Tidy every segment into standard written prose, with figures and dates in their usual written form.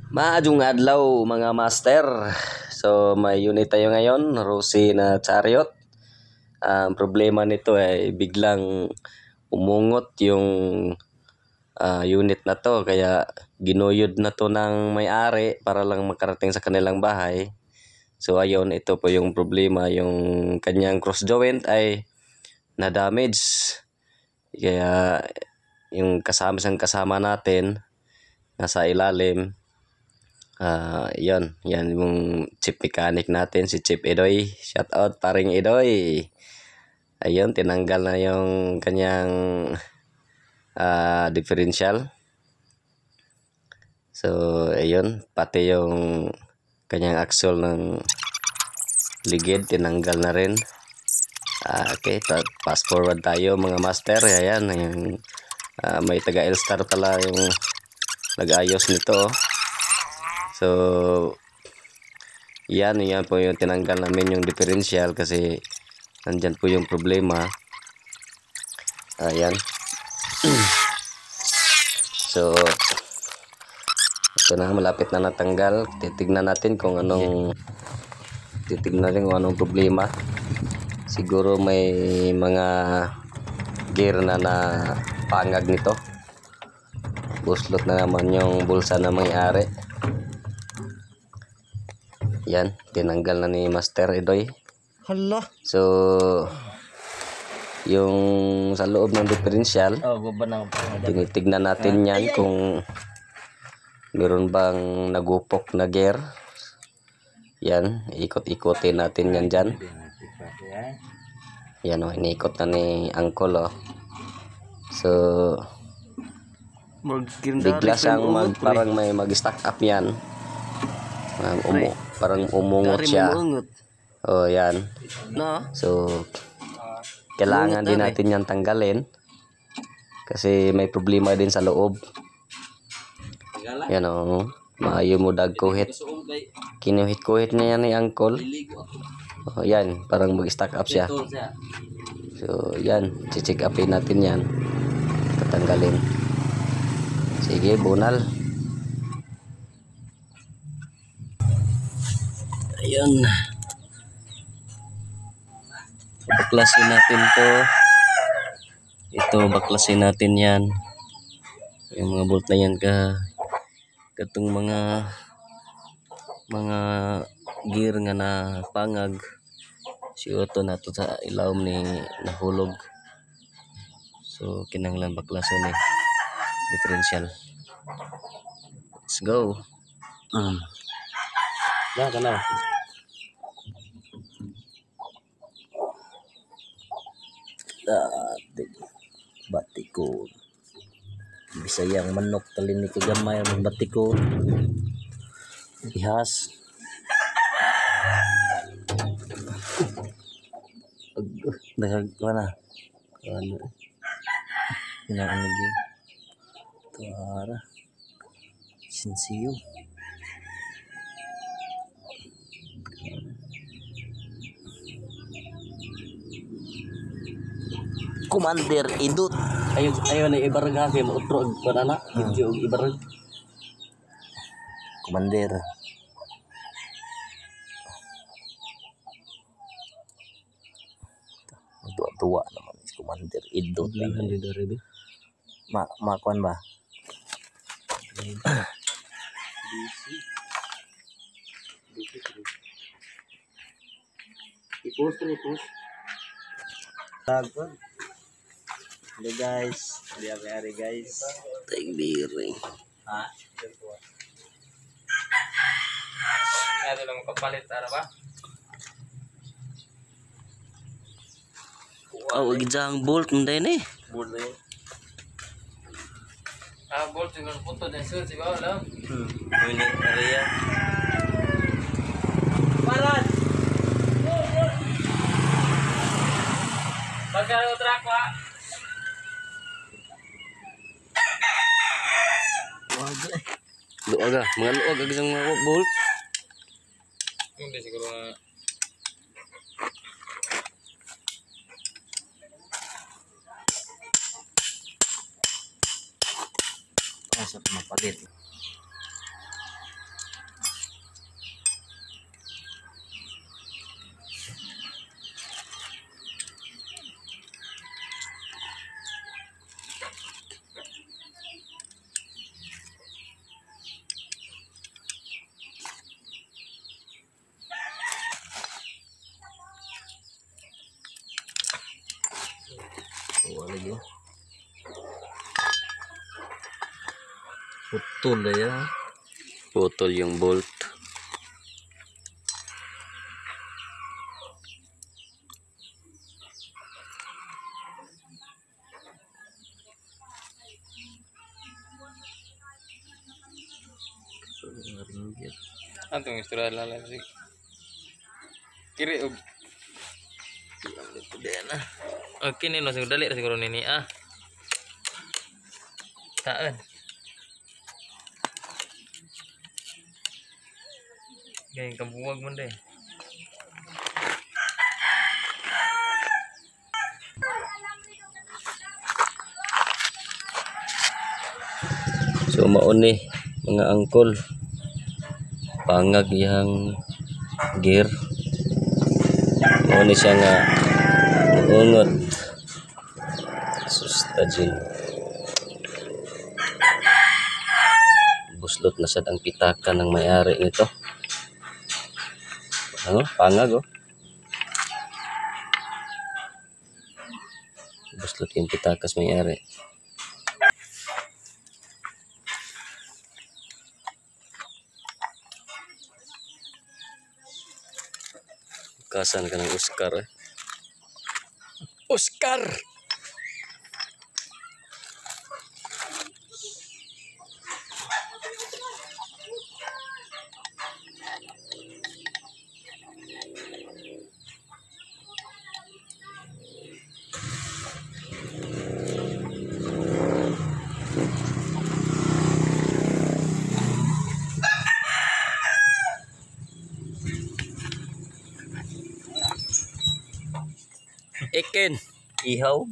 Maadong adlaw mga master. So may unit tayo ngayon, Rosie na chariot. Ang problema nito ay biglang umungot yung unit na to, kaya ginuyod na to ng may-ari para lang makarating sa kanilang bahay. So ayun, ito po yung problema, yung kanyang cross joint ay na-damage. Kaya yung kasama natin nasa ilalim. Yan yung chip mechanic natin, si Chip Edoy. Shout out paring Edoy. Ayun, tinanggal na yung kanyang differential. So ayun, pati yung kanyang axle ng ligid tinanggal na rin. Okay, fast forward tayo mga master. Ayan, yung may taga Elstar pala yung nag-ayos nito. So yan po yung tinanggal namin yung differential kasi nandyan po yung problema. Ayan. So ito na, malapit na natanggal. Titignan natin kung anong problema. Siguro may mga gear na pangag nito. Buslot na naman yung bulsa na may-ari. Yan, tinanggal na ni Master Edoy. Hala. So yung sa loob ng differential, tinitignan natin yan kung meron bang nagupok na gear. Yan, ikot-ikotin natin yan dyan. Yan o, iniikot na ni Uncle o. So bigla siyang parang may mag-stack up yan. Parang umungot siya. Oh, yan. So kailangan din natin yan tanggalin kasi may problema din sa loob. Yan o, maayo mo dagkuhit. Kinuhit-kuhit niya yan ni Uncle. Oh, yan, parang mag-stack up siya. So yan, check upin natin yan. Tatanggalin. Sige, bunal. Ayun. Baklasin natin to. Ito, baklasin natin yan. Yung mga bolt na yan katong mga gear nga na pangag. Si Otto na to sa ilawom ni nahulog. So kinanglan baklason ni differential. Let's go. Ya kana. Batiko. Bisayang manok talin ni kagamay ang batiko. Ihas. Mana? Ini lagi. Tuara. Sinsiyo. Commander Idut. Ayo na ibarag hafi mo utro banana. Video ibarag. Commander. Tua naman si Commander Idut. Makuan ba? Ipus. Hello guys, hari guys. Take biring. Ano lang kapalit ara ba? Oh, gijang bolt nday ni. Board na yun. Board siguro punto din sir, siguro lang. Ini area. Paran! Bagay track wa. Luag mga luag ang mga bolt. Hindi siguro na Sa mapalit. Putol na yan. Putol yung bolt. Antong istorya lang sih. Kiri og. Oke nih no siguro dali siguro nini ah. Taan. Gaya kabuwag man deh. So maon ni mga angkol. Pangag yang gear. Maon ni siya nga ungot. Sustajin. Buslot na sad ang pitaka ng may-ari nito. Ano? Pangag oh. Buslot yung pitakas may-ari. Kasan ka ng Oscar eh. Oscar! Iken, ihaw.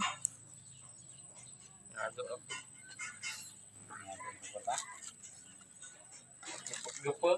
Lupa.